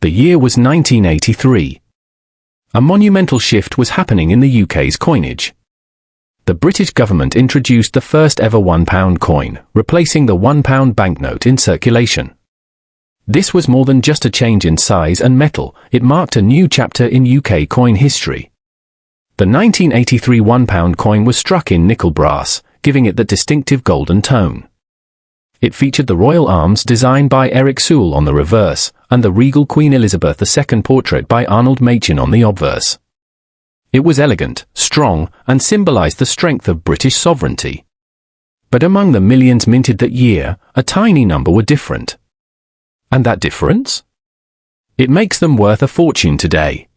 The year was 1983. A monumental shift was happening in the UK's coinage. The British government introduced the first ever £1 coin, replacing the £1 banknote in circulation. This was more than just a change in size and metal, it marked a new chapter in UK coin history. The 1983 £1 coin was struck in nickel brass, giving it that distinctive golden tone. It featured the royal arms designed by Eric Sewell on the reverse, and the regal Queen Elizabeth II portrait by Arnold Machin on the obverse. It was elegant, strong, and symbolized the strength of British sovereignty. But among the millions minted that year, a tiny number were different. And that difference? It makes them worth a fortune today.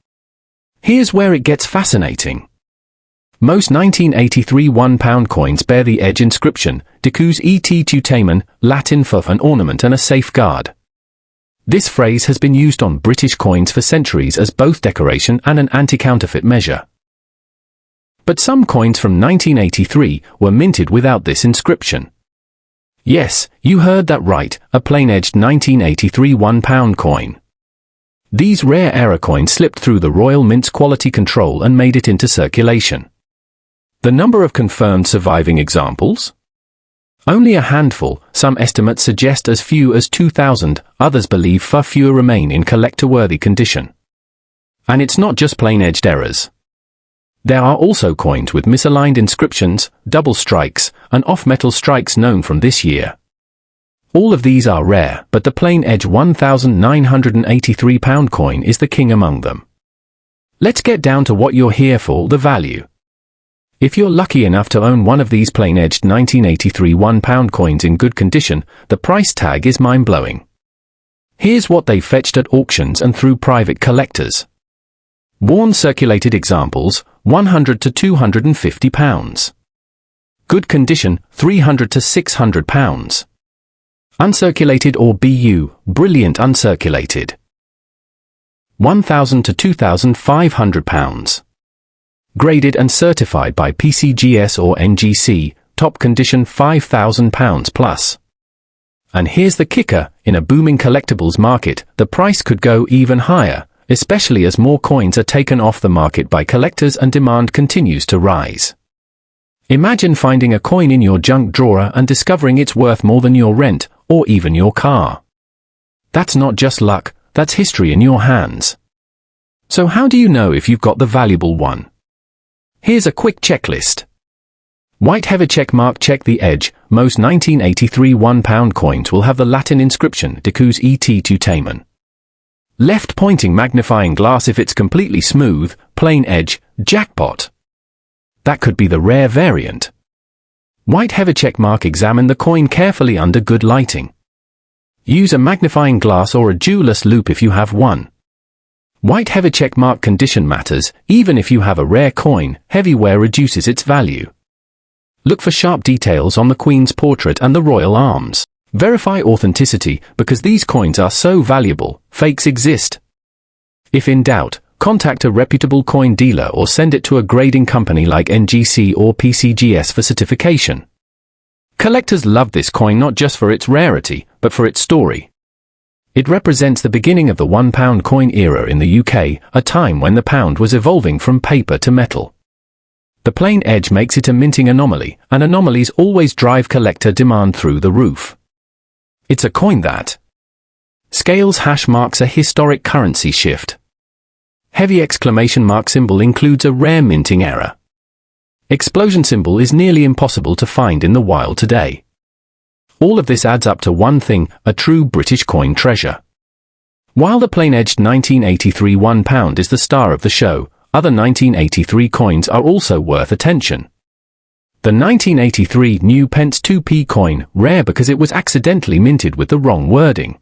Here's where it gets fascinating. Most 1983 £1 coins bear the edge inscription, Decus et tutamen, Latin for an ornament and a safeguard. This phrase has been used on British coins for centuries as both decoration and an anti-counterfeit measure. But some coins from 1983 were minted without this inscription. Yes, you heard that right, a plain-edged 1983 £1 coin. These rare error coins slipped through the Royal Mint's quality control and made it into circulation. The number of confirmed surviving examples? Only a handful, some estimates suggest as few as 2,000, others believe far fewer remain in collector-worthy condition. And it's not just plain-edged errors. There are also coins with misaligned inscriptions, double strikes, and off-metal strikes known from this year. All of these are rare, but the plain-edge £1,983 coin is the king among them. Let's get down to what you're here for, the value. If you're lucky enough to own one of these plain-edged 1983 £1 coins in good condition, the price tag is mind-blowing. Here's what they fetched at auctions and through private collectors. Worn circulated examples, £100 to £250. Good condition, £300 to £600. Uncirculated or BU, brilliant uncirculated, £1,000 to £2,500. Graded and certified by PCGS or NGC, top condition £5,000 plus. And here's the kicker, in a booming collectibles market, the price could go even higher, especially as more coins are taken off the market by collectors and demand continues to rise. Imagine finding a coin in your junk drawer and discovering it's worth more than your rent, or even your car. That's not just luck, that's history in your hands. So how do you know if you've got the valuable one? Here's a quick checklist. White heavy check mark, check the edge. Most 1983 £1 coins will have the Latin inscription Decus et tutamen. Left pointing magnifying glass if it's completely smooth, plain edge, jackpot. That could be the rare variant. White heavy check mark, examine the coin carefully under good lighting. Use a magnifying glass or a jeweller's loupe if you have one. White heavy check mark, condition matters, even if you have a rare coin, heavy wear reduces its value. Look for sharp details on the Queen's portrait and the royal arms. Verify authenticity, because these coins are so valuable, fakes exist. If in doubt, contact a reputable coin dealer or send it to a grading company like NGC or PCGS for certification. Collectors love this coin not just for its rarity, but for its story. It represents the beginning of the £1 coin era in the UK, a time when the pound was evolving from paper to metal. The plain edge makes it a minting anomaly, and anomalies always drive collector demand through the roof. It's a coin that scales hash marks a historic currency shift. Heavy exclamation mark symbol includes a rare minting error. Explosion symbol is nearly impossible to find in the wild today. All of this adds up to one thing, a true British coin treasure. While the plain-edged 1983 £1 is the star of the show, other 1983 coins are also worth attention. The 1983 new Pence 2p coin, rare because it was accidentally minted with the wrong wording.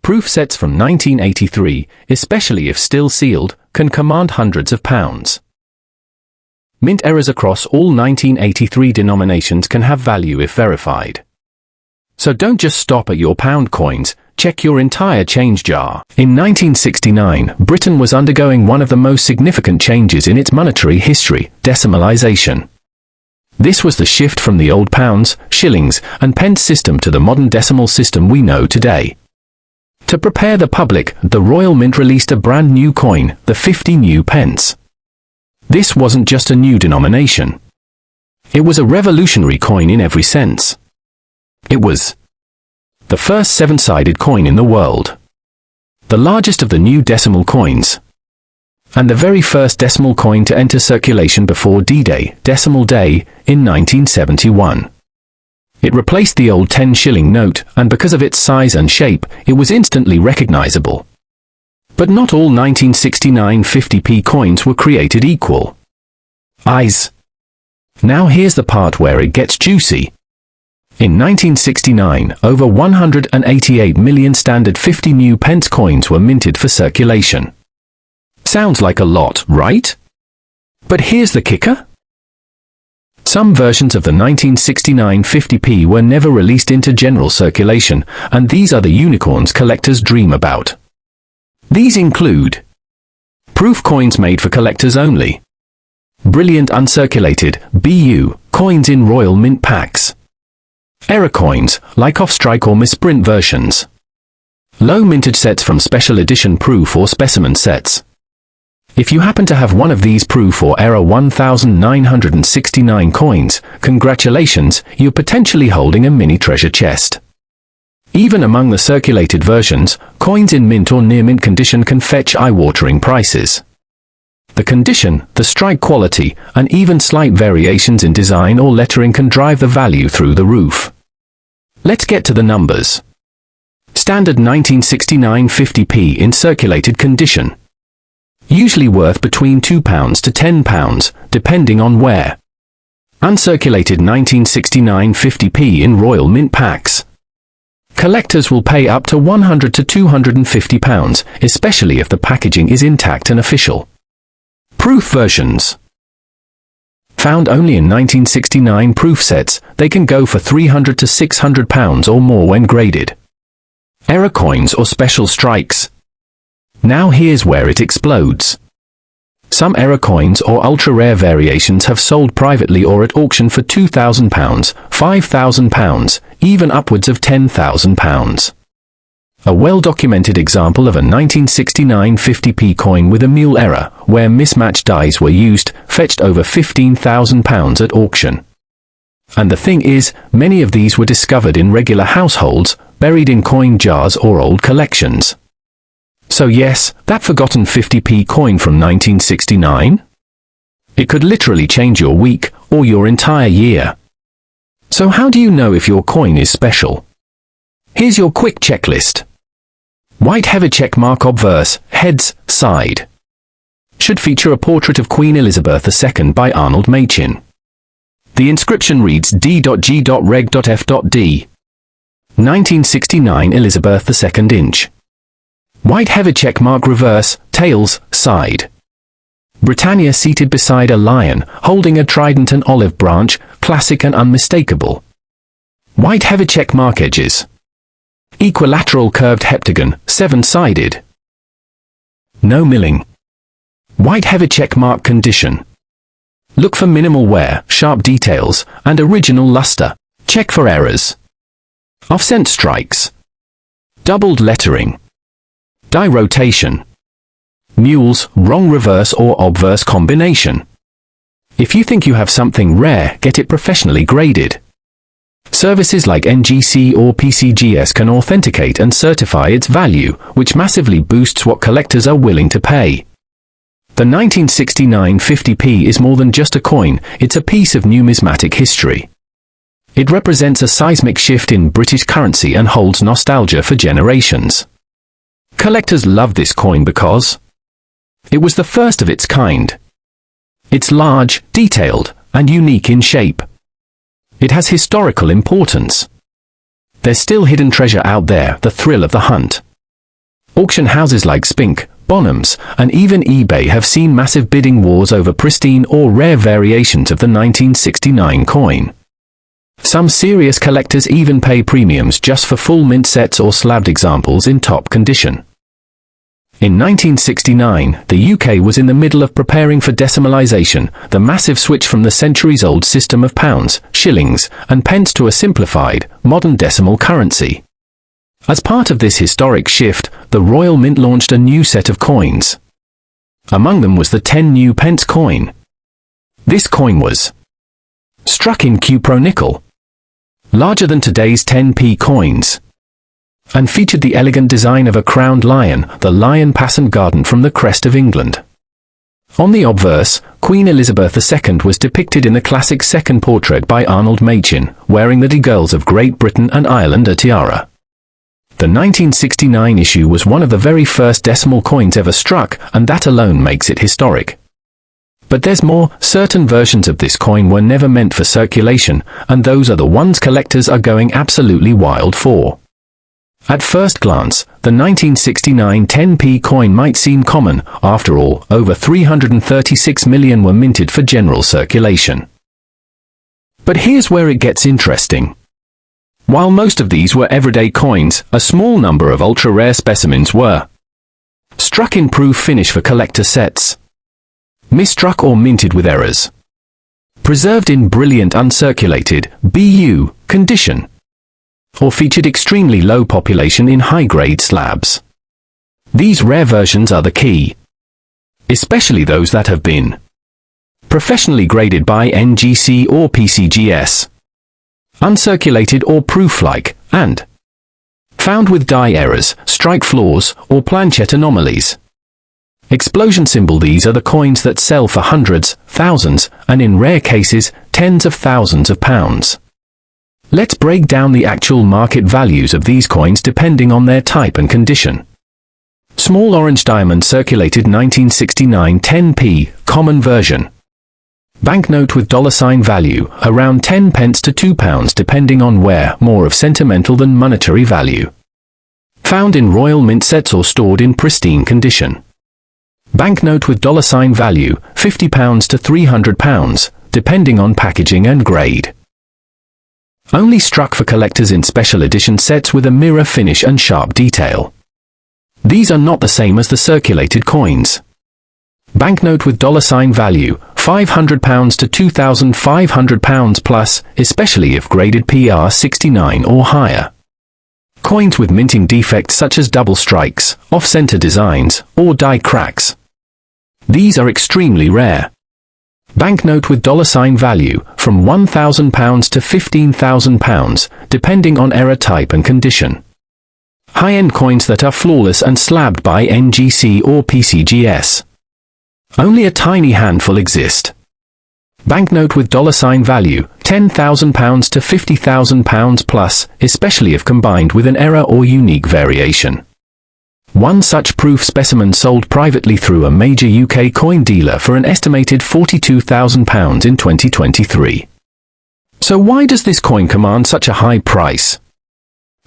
Proof sets from 1983, especially if still sealed, can command hundreds of pounds. Mint errors across all 1983 denominations can have value if verified. So don't just stop at your pound coins, check your entire change jar. In 1969, Britain was undergoing one of the most significant changes in its monetary history, decimalisation. This was the shift from the old pounds, shillings, and pence system to the modern decimal system we know today. To prepare the public, the Royal Mint released a brand new coin, the 50 new pence. This wasn't just a new denomination. It was a revolutionary coin in every sense. It was the first seven-sided coin in the world, the largest of the new decimal coins, and the very first decimal coin to enter circulation before D-Day, Decimal Day, in 1971. It replaced the old 10-shilling note, and because of its size and shape, it was instantly recognizable. But not all 1969 50p coins were created equal. Now here's the part where it gets juicy. In 1969, over 188 million standard 50 new pence coins were minted for circulation. Sounds like a lot, right? But here's the kicker. Some versions of the 1969 50p were never released into general circulation, and these are the unicorns collectors dream about. These include proof coins made for collectors only, brilliant uncirculated BU coins in Royal Mint packs, error coins, like off-strike or misprint versions, low mintage sets from special edition proof or specimen sets. If you happen to have one of these proof or error 1969 coins, congratulations, you're potentially holding a mini treasure chest. Even among the circulated versions, coins in mint or near mint condition can fetch eye-watering prices. The condition, the strike quality, and even slight variations in design or lettering can drive the value through the roof. Let's get to the numbers. Standard 1969 50p in circulated condition. Usually worth between £2 to £10, depending on where. Uncirculated 1969 50p in Royal Mint packs. Collectors will pay up to £100 to £250, especially if the packaging is intact and official. Proof versions. Found only in 1969 proof sets, they can go for £300 to £600 or more when graded. Error coins or special strikes. Now here's where it explodes. Some error coins or ultra-rare variations have sold privately or at auction for £2,000, £5,000, even upwards of £10,000. A well-documented example of a 1969 50p coin with a mule error, where mismatched dies were used, fetched over £15,000 at auction. And the thing is, many of these were discovered in regular households, buried in coin jars or old collections. So yes, that forgotten 50p coin from 1969? It could literally change your week, or your entire year. So how do you know if your coin is special? Here's your quick checklist. White heather checkmark obverse, heads, side. Should feature a portrait of Queen Elizabeth II by Arnold Machin. The inscription reads D.G.Reg.F.D. 1969 Elizabeth II inch. White heather checkmark reverse, tails, side. Britannia seated beside a lion, holding a trident and olive branch, classic and unmistakable. White heather checkmark edges. Equilateral curved heptagon, seven-sided. No milling. White heather checkmark condition. Look for minimal wear, sharp details, and original luster. Check for errors. Offset strikes. Doubled lettering. Die rotation. Mules, wrong reverse or obverse combination. If you think you have something rare, get it professionally graded. Services like NGC or PCGS can authenticate and certify its value, which massively boosts what collectors are willing to pay. The 1969 50p is more than just a coin, it's a piece of numismatic history. It represents a seismic shift in British currency and holds nostalgia for generations. Collectors love this coin because it was the first of its kind. It's large, detailed, and unique in shape. It has historical importance. There's still hidden treasure out there, the thrill of the hunt. Auction houses like Spink, Bonhams, and even eBay have seen massive bidding wars over pristine or rare variations of the 1969 coin. Some serious collectors even pay premiums just for full mint sets or slabbed examples in top condition. In 1969, the UK was in the middle of preparing for decimalisation, the massive switch from the centuries-old system of pounds, shillings, and pence to a simplified, modern decimal currency. As part of this historic shift, the Royal Mint launched a new set of coins. Among them was the 10 new pence coin. This coin was struck in cupro-nickel, larger than today's 10p coins, and featured the elegant design of a crowned lion, the lion passant garden from the crest of England. On the obverse, Queen Elizabeth II was depicted in the classic second portrait by Arnold Machin, wearing the girls of Great Britain and Ireland a tiara. The 1969 issue was one of the very first decimal coins ever struck, and that alone makes it historic. But there's more. Certain versions of this coin were never meant for circulation, and those are the ones collectors are going absolutely wild for. At first glance, the 1969 10p coin might seem common. After all, over 336 million were minted for general circulation. But here's where it gets interesting. While most of these were everyday coins, a small number of ultra-rare specimens were struck in proof finish for collector sets, misstruck or minted with errors, preserved in brilliant uncirculated BU condition, or featured extremely low population in high-grade slabs. These rare versions are the key, especially those that have been professionally graded by NGC or PCGS, uncirculated or proof-like, and found with die errors, strike flaws, or planchet anomalies. Explosion symbol. These are the coins that sell for hundreds, thousands, and in rare cases, tens of thousands of pounds. Let's break down the actual market values of these coins depending on their type and condition. Small orange diamond circulated 1969 10p, common version. Banknote with $ value, around 10 pence to £2 depending on where, more of sentimental than monetary value. Found in Royal Mint sets or stored in pristine condition. Banknote with $ value, £50 to £300, depending on packaging and grade. Only struck for collectors in special edition sets with a mirror finish and sharp detail. These are not the same as the circulated coins. Banknote with $ value, £500 to £2,500 plus, especially if graded PR 69 or higher. Coins with minting defects such as double strikes, off-center designs, or die cracks. These are extremely rare. Banknote with $ value, from £1,000 to £15,000, depending on error type and condition. High-end coins that are flawless and slabbed by NGC or PCGS. Only a tiny handful exist. Banknote with $ value, £10,000 to £50,000 plus, especially if combined with an error or unique variation. One such proof specimen sold privately through a major UK coin dealer for an estimated £42,000 in 2023. So why does this coin command such a high price?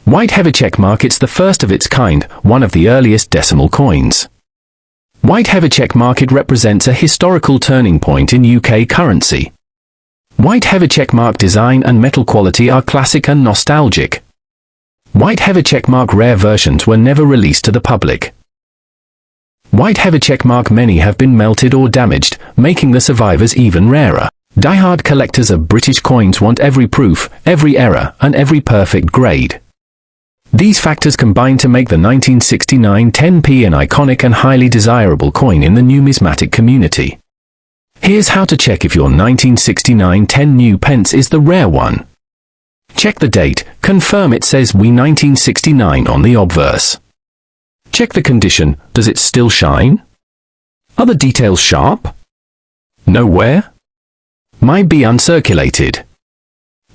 White heavy checkmark. It's the first of its kind, one of the earliest decimal coins. White heavy checkmark. It represents a historical turning point in UK currency. White heavy checkmark design and metal quality are classic and nostalgic. White heavy checkmark rare versions were never released to the public. White heavy checkmark. Many have been melted or damaged, making the survivors even rarer. Die-hard collectors of British coins want every proof, every error, and every perfect grade. These factors combine to make the 1969 10p an iconic and highly desirable coin in the numismatic community. Here's how to check if your 1969 10 new pence is the rare one. Check the date, confirm it says we 1969 on the obverse. Check the condition, does it still shine? Are the details sharp? No wear? Might be uncirculated.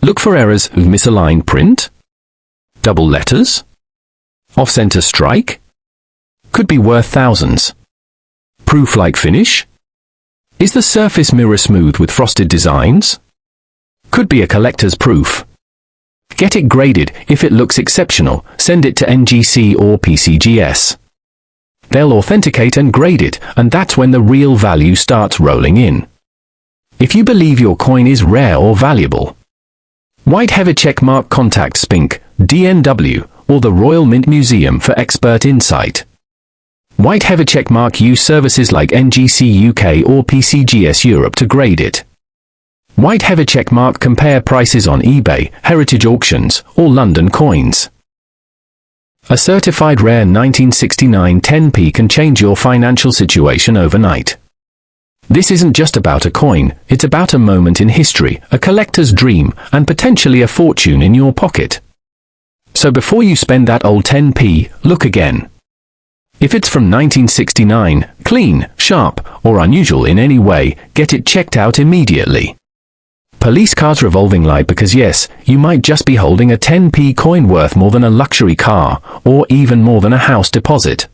Look for errors of misaligned print, double letters, off-center strike. Could be worth thousands. Proof-like finish. Is the surface mirror smooth with frosted designs? Could be a collector's proof. Get it graded. If it looks exceptional, send it to NGC or PCGS. They'll authenticate and grade it, and that's when the real value starts rolling in. If you believe your coin is rare or valuable, White heavy checkmark, contact SPINC, DNW, or the Royal Mint Museum for expert insight. White heavy checkmark. Use services like NGC UK or PCGS Europe to grade it. White heavy checkmark. Compare prices on eBay, heritage auctions, or London Coins. A certified rare 1969 10p can change your financial situation overnight. This isn't just about a coin, it's about a moment in history, a collector's dream, and potentially a fortune in your pocket. So before you spend that old 10p, look again. If it's from 1969, clean, sharp, or unusual in any way, get it checked out immediately. Police car's revolving light, because yes, you might just be holding a 10p coin worth more than a luxury car, or even more than a house deposit.